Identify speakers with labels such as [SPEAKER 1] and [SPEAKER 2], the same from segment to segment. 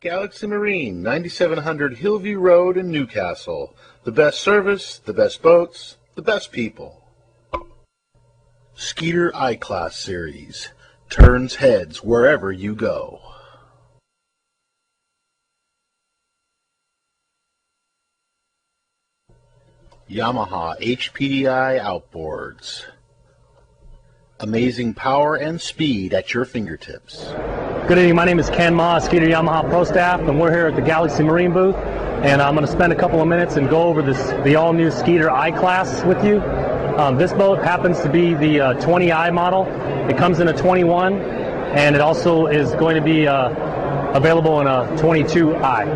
[SPEAKER 1] Galaxie Marine, 9700 Hillview Road in Newcastle. The best service, the best boats, the best people. Skeeter iClass series. Turns heads wherever you go. Yamaha HPDI outboards. Amazing power and speed at your fingertips.
[SPEAKER 2] Good evening, my name is Ken Mah, Skeeter Yamaha Pro Staff, and we're here at the Galaxie Marine booth, and I'm going to spend a couple of minutes and go over the all-new Skeeter iClass with you. This boat happens to be the 20i model. It comes in a 21, and it also is going to be available in a 22i.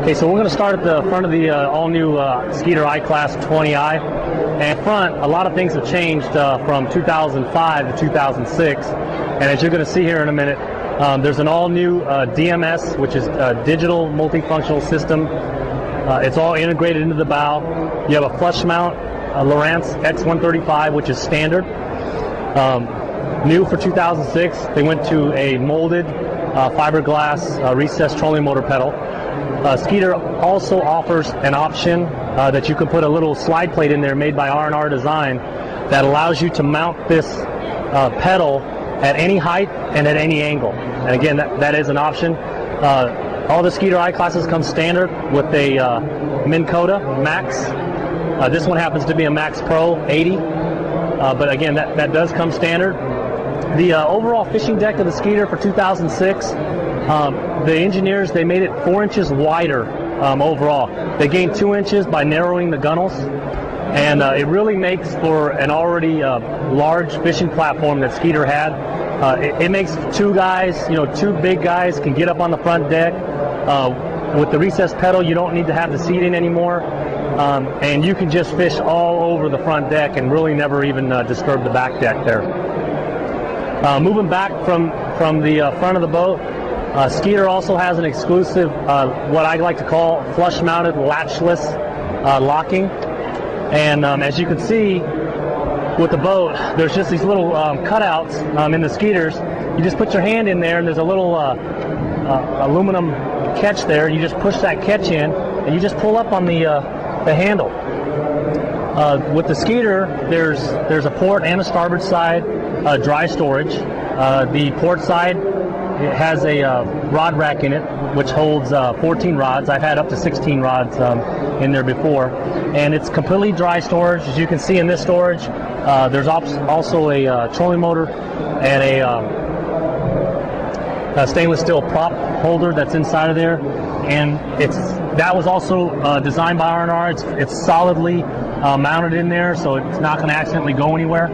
[SPEAKER 2] Okay, so we're going to start at the front of the all-new Skeeter iClass 20i. And front, a lot of things have changed from 2005 to 2006. And as you're going to see here in a minute, there's an all-new DMS, which is a digital multifunctional system. It's all integrated into the bow. You have a flush mount Lowrance X135, which is standard. New for 2006, they went to a molded fiberglass recessed trolling motor pedal. Skeeter also offers an option that you can put a little slide plate in there made by R&R Design that allows you to mount this pedal at any height and at any angle. And again, that is an option. All the Skeeter iClasses come standard with a Minn Kota Max. This one happens to be a Max Pro 80, but again, that does come standard. The overall fishing deck of the Skeeter for 2006, the engineers, they made it 4 inches wider overall. They gained 2 inches by narrowing the gunnels, and it really makes for an already large fishing platform that Skeeter had. It makes two guys, two big guys can get up on the front deck. With the recessed pedal, you don't need to have the seat in anymore, and you can just fish all over the front deck and really never even disturb the back deck there. Moving back from the front of the boat, Skeeter also has an exclusive, what I like to call flush-mounted latchless locking. And as you can see with the boat, there's just these little cutouts in the Skeeters. You just put your hand in there, and there's a little aluminum catch there. You just push that catch in, and you just pull up on the handle. With the Skeeter, there's a port and a starboard side dry storage. The port side, it has a rod rack in it, which holds 14 rods. I've had up to 16 rods in there before. And it's completely dry storage. As you can see in this storage, there's also a trolling motor and a stainless steel prop holder that's inside of there. And that was also designed by R&R. It's solidly mounted in there, so it's not going to accidentally go anywhere.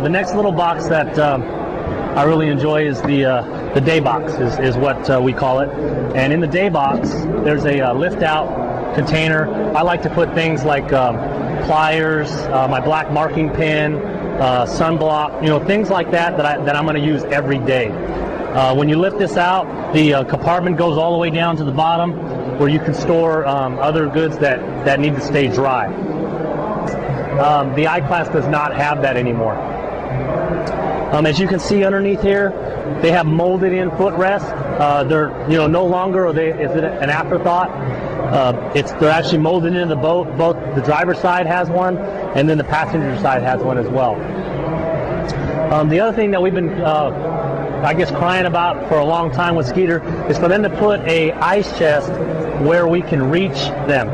[SPEAKER 2] The next little box that I really enjoy is the day box, is what we call it. And in the day box, there's a lift-out container. I like to put things like pliers, my black marking pen, sunblock, things like that I'm going to use every day. When you lift this out, the compartment goes all the way down to the bottom, where you can store other goods that need to stay dry. The iClass does not have that anymore. As you can see underneath here, they have molded in footrest. They're no longer is it an afterthought. They're actually molded into the boat. Both the driver's side has one, and then the passenger side has one as well. The other thing that we've been crying about for a long time with Skeeter is for them to put a ice chest where we can reach them.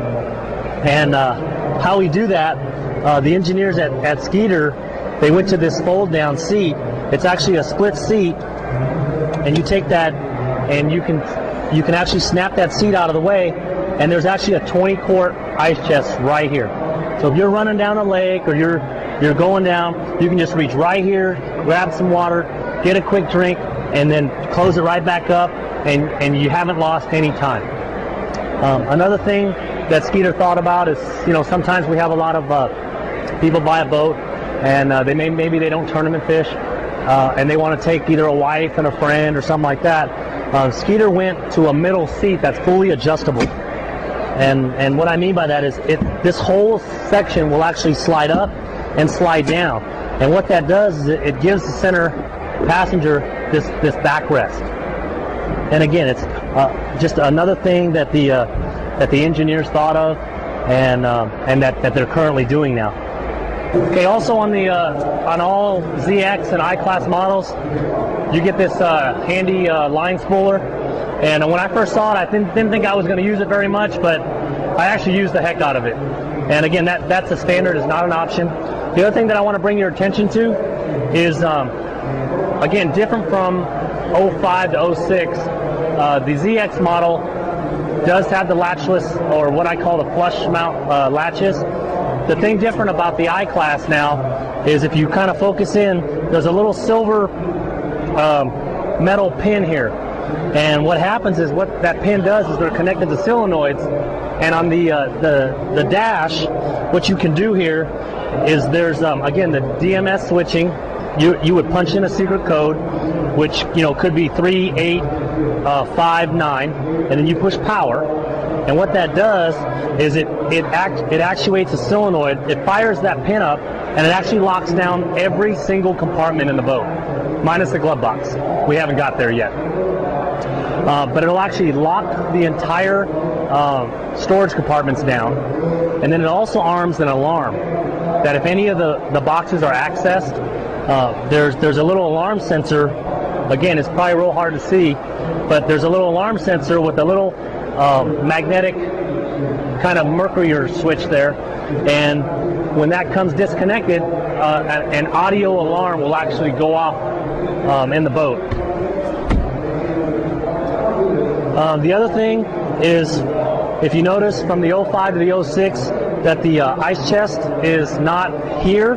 [SPEAKER 2] And how we do that, the engineers at Skeeter, they went to this fold-down seat. It's actually a split seat, and you take that, and you can actually snap that seat out of the way, and there's actually a 20-quart ice chest right here. So if you're running down a lake or you're going down, you can just reach right here, grab some water, get a quick drink, and then close it right back up, and you haven't lost any time. Another thing that Skeeter thought about is, sometimes we have a lot of people buy a boat, and maybe they don't tournament fish, and they want to take either a wife and a friend or something like that. Skeeter went to a middle seat that's fully adjustable, and what I mean by that is this whole section will actually slide up and slide down, and what that does is it gives the center passenger this backrest. And again, it's just another thing that the engineers thought of, and that they're currently doing now. Okay, also on all ZX and iClass models, you get this handy line spooler. And when I first saw it, I didn't think I was going to use it very much, but I actually used the heck out of it. And again, that's a standard, it's not an option. The other thing that I want to bring your attention to is, again, different from 05 to 06, the ZX model does have the latchless, or what I call the flush mount latches. The thing different about the iClass now is if you kind of focus in, there's a little silver metal pin here. And what happens is, what that pin does is they're connected to solenoids. And on the dash, what you can do here is there's again the DMS switching. You would punch in a secret code, which could be 3859, and then you push power. And what that does is it actuates a solenoid. It fires that pin up, and it actually locks down every single compartment in the boat, minus the glove box. We haven't got there yet. But it'll actually lock the entire storage compartments down, and then it also arms an alarm that if any of the boxes are accessed, there's a little alarm sensor. Again, it's probably real hard to see, but there's a little alarm sensor with a little magnetic kind of mercury switch there, and when that comes disconnected, an audio alarm will actually go off in the boat. The other thing is, if you notice from the 05 to the 06 that the ice chest is not here,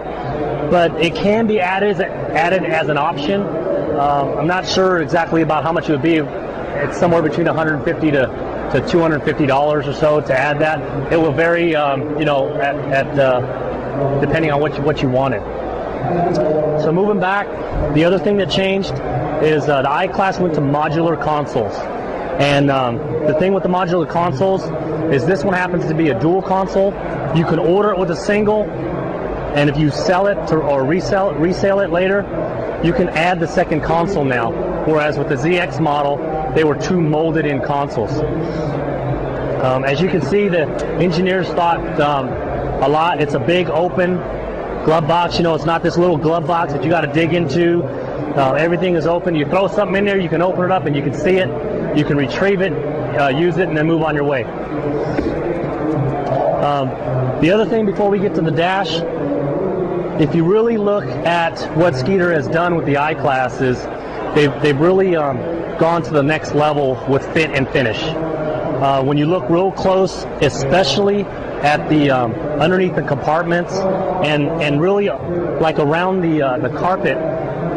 [SPEAKER 2] but it can be added as an option. I'm not sure exactly about how much it would be. It's somewhere between $150 to $250 or so to add that. It will vary, depending on what you wanted. So moving back, the other thing that changed is the iClass went to modular consoles. And the thing with the modular consoles is this one happens to be a dual console. You can order it with a single, and if you sell it or resell it later, you can add the second console now. Whereas with the ZX model, they were two molded-in consoles. As you can see, the engineers thought a lot. It's a big open glove box. It's not this little glove box that you got to dig into. Everything is open. You throw something in there, you can open it up and you can see it. You can retrieve it, use it, and then move on your way. The other thing before we get to the dash, if you really look at what Skeeter has done with the iClass, is they've really gone to the next level with fit and finish. When you look real close, especially at the underneath the compartments and really like around the carpet,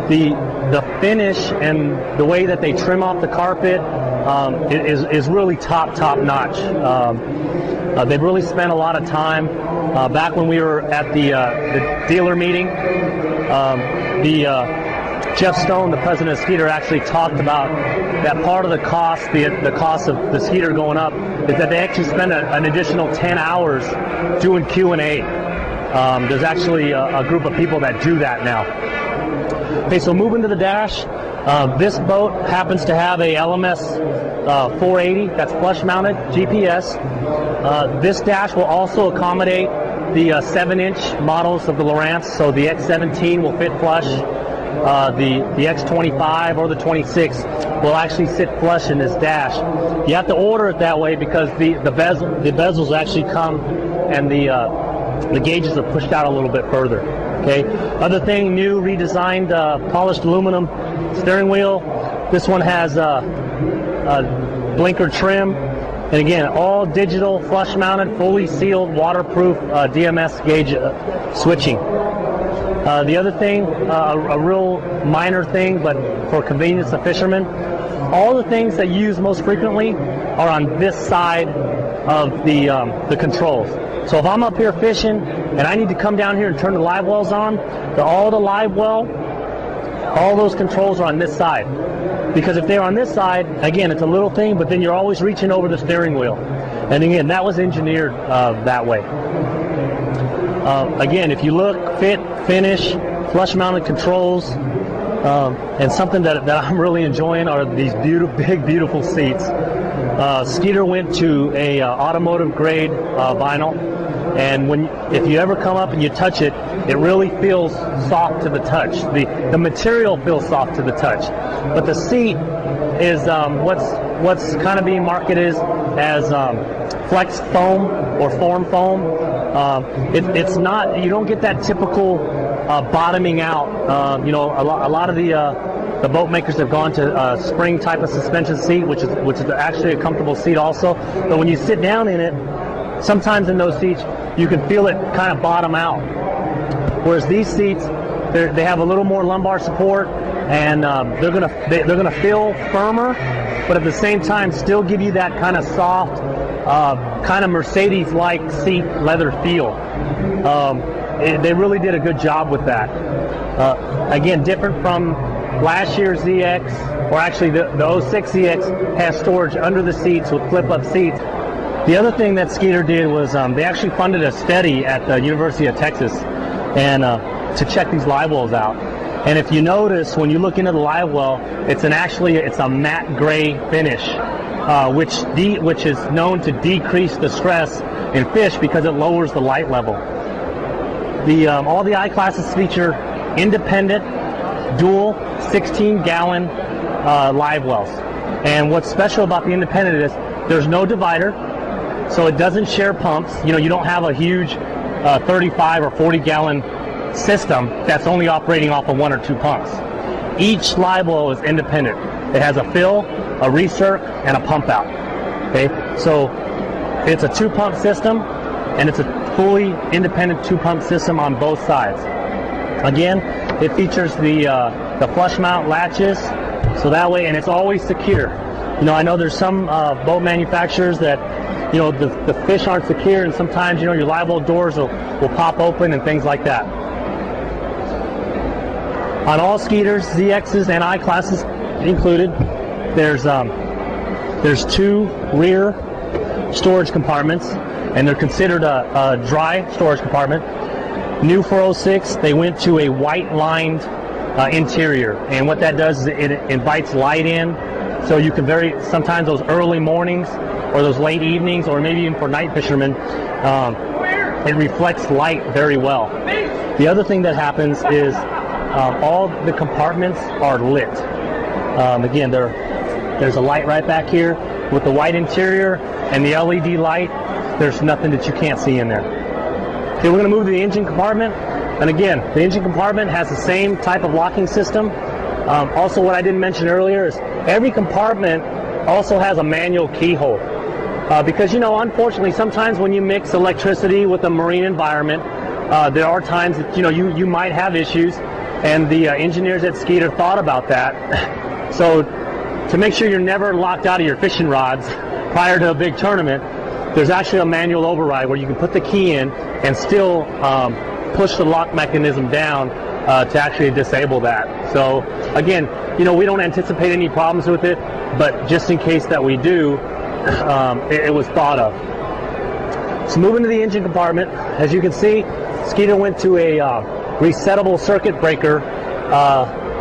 [SPEAKER 2] the finish and the way that they trim off the carpet is really top notch. They've really spent a lot of time. Back when we were at the dealer meeting, Jeff Stone, the president of Skeeter, actually talked about that part of the cost, the cost of the Skeeter going up, is that they actually spend an additional 10 hours doing Q&A. There's actually a group of people that do that now. Okay, so moving to the dash, this boat happens to have a LMS 480 that's flush mounted GPS. This dash will also accommodate the 7-inch models of the Lowrance, so the X17 will fit flush. The X25 or the 26 will actually sit flush in this dash. You have to order it that way because the bezels actually come and the gauges are pushed out a little bit further. Okay. Other thing, new, redesigned, polished aluminum steering wheel. This one has a blinker trim, and again, all digital, flush mounted, fully sealed, waterproof DMS gauge switching. The other thing, a real minor thing, but for convenience of fishermen, all the things that you use most frequently are on this side of the controls. So if I'm up here fishing and I need to come down here and turn the Livewells on, all the Livewell, all those controls are on this side. Because if they're on this side, again, it's a little thing, but then you're always reaching over the steering wheel. And again, that was engineered that way. Again, if you look, fit, finish, flush-mounted controls, And something that I'm really enjoying are these big, beautiful seats. Skeeter went to a automotive grade vinyl, and if you ever come up and you touch it, it really feels soft to the touch. The material feels soft to the touch, but the seat is what's kind of being marketed as flex foam or form foam. It's not, you don't get that typical bottoming out. A lot of the boat makers have gone to spring type of suspension seat, which is actually a comfortable seat also. But when you sit down in it, sometimes in those seats you can feel it kind of bottom out. Whereas these seats, they have a little more lumbar support, and they're gonna feel firmer, but at the same time still give you that kind of soft, kind of Mercedes-like seat leather feel. They really did a good job with that. Again, different from last year's ZX, or actually the 06 ZX has storage under the seats with flip-up seats. The other thing that Skeeter did was they actually funded a study at the University of Texas and to check these Livewells out. And if you notice, when you look into the Livewell, it's a matte gray finish, which is known to decrease the stress in fish because it lowers the light level. All the iClasses feature independent, dual 16-gallon Livewells. And what's special about the independent is there's no divider, so it doesn't share pumps. You don't have a huge 35 or 40-gallon system that's only operating off of 1 or 2 pumps. Each Livewell is independent. It has a fill, a recirc, and a pump out. Okay, so it's a 2-pump system, and it's a fully independent 2-pump system on both sides. Again, it features the flush mount latches, so that way, and it's always secure. I know there's some boat manufacturers that the fish aren't secure, and sometimes your Livewell doors will pop open and things like that. On all Skeeters, ZXs, and iClasses included, there's 2 rear storage compartments, and they're considered a dry storage compartment. New for 06, they went to a white lined interior, and what that does is it invites light in, so you can sometimes those early mornings or those late evenings, or maybe even for night fishermen, it reflects light very well. The other thing that happens is all the compartments are lit. Again, there's a light right back here with the white interior and the LED light. There's nothing that you can't see in there. Okay, we're going to move to the engine compartment, and again, the engine compartment has the same type of locking system. Also, what I didn't mention earlier is every compartment also has a manual keyhole, because unfortunately, sometimes when you mix electricity with a marine environment, there are times that you might have issues, and the engineers at Skeeter thought about that. So to make sure you're never locked out of your fishing rods prior to a big tournament, there's actually a manual override where you can put the key in and still push the lock mechanism down to actually disable that. So again, we don't anticipate any problems with it, but just in case that we do, it was thought of. So moving to the engine compartment, as you can see, Skeeter went to a resettable circuit breaker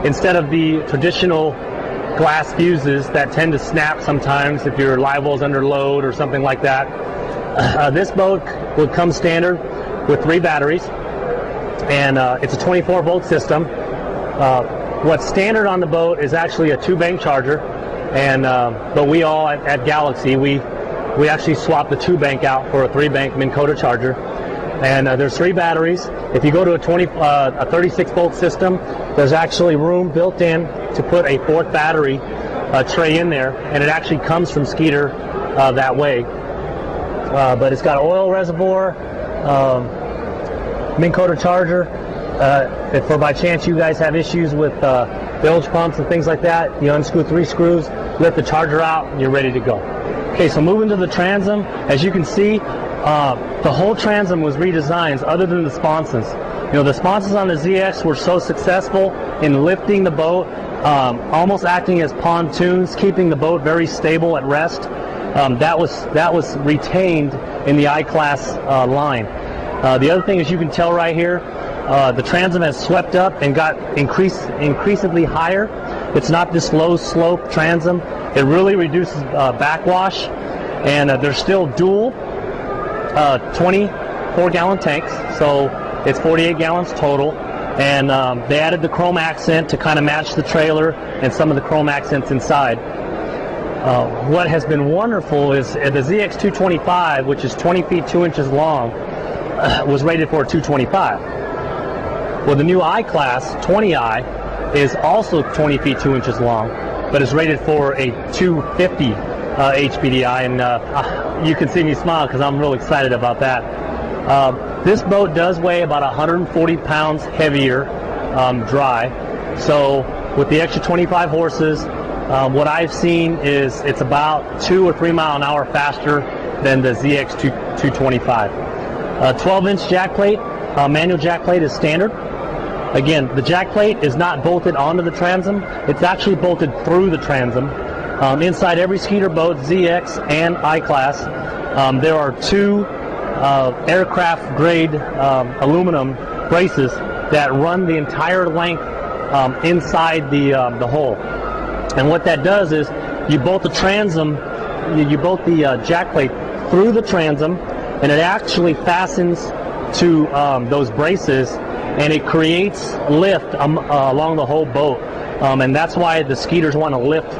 [SPEAKER 2] instead of the traditional glass fuses that tend to snap sometimes if your Livewell's under load or something like that. This boat would come standard with 3 batteries, and it's a 24-volt system. What's standard on the boat is actually a 2-bank charger, and but we all at Galaxie, we actually swapped the 2-bank out for a 3-bank Minn Kota charger. And there's 3 batteries. If you go to a 36-volt system, there's actually room built in to put a 4th battery tray in there, and it actually comes from Skeeter that way. But it's got an oil reservoir, Minn Kota charger. If by chance you guys have issues with bilge pumps and things like that, you unscrew 3 screws, lift the charger out, and you're ready to go. Okay, so moving to the transom, as you can see, the whole transom was redesigned other than the sponsons. The sponsons on the ZX were so successful in lifting the boat, almost acting as pontoons, keeping the boat very stable at rest. That was retained in the iClass line. The other thing is, you can tell right here, The transom has swept up and got increasingly higher. It's not this low slope transom. It really reduces backwash, and they're still dual 24-gallon tanks, so it's 48 gallons total. And they added the chrome accent to kind of match the trailer and some of the chrome accents inside. What has been wonderful is the ZX225, which is 20 feet 2 inches long, was rated for a 225. Well, the new iClass 20i is also 20 feet 2 inches long, but is rated for a 250 HPDI, and you can see me smile because I'm real excited about that. This boat does weigh about 140 pounds heavier dry, so with the extra 25 horses, what I've seen is it's about 2 or 3 mile an hour faster than the ZX225. 12-inch jack plate, manual jack plate is standard. Again, the jack plate is not bolted onto the transom, it's actually bolted through the transom. Inside every Skeeter boat, ZX and iClass, there are 2 aircraft grade aluminum braces that run the entire length inside the hull. And what that does is you bolt the transom, you bolt the jack plate through the transom, and it actually fastens to those braces, and it creates lift along the whole boat. And that's why the Skeeters want to lift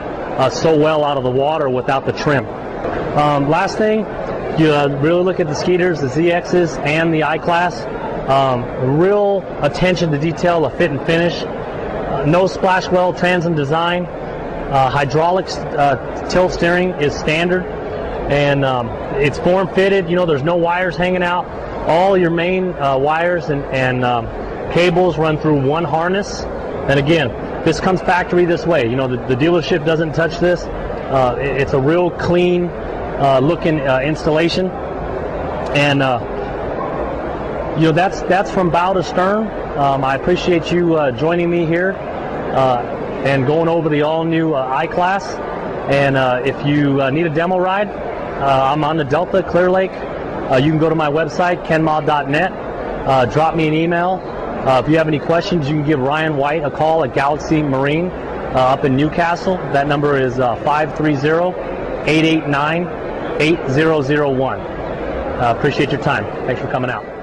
[SPEAKER 2] so well out of the water without the trim. Last thing, you really look at the Skeeters, the ZXs, and the iClass. Real attention to detail, the fit and finish. No splash well transom design. Hydraulics tilt steering is standard, and it's form fitted. You know, there's no wires hanging out. All your main wires and cables run through one harness. And again, this comes factory this way. You know, the dealership doesn't touch this. It's a real clean looking installation, and you know, that's from bow to stern. I appreciate you joining me here and going over the all-new iClass. And if you need a demo ride, I'm on the Delta, Clear Lake. You can go to my website, kenmah.net. Drop me an email. If you have any questions, you can give Ryan White a call at Galaxie Marine up in Newcastle. That number is 530-889-8001. Appreciate your time. Thanks for coming out.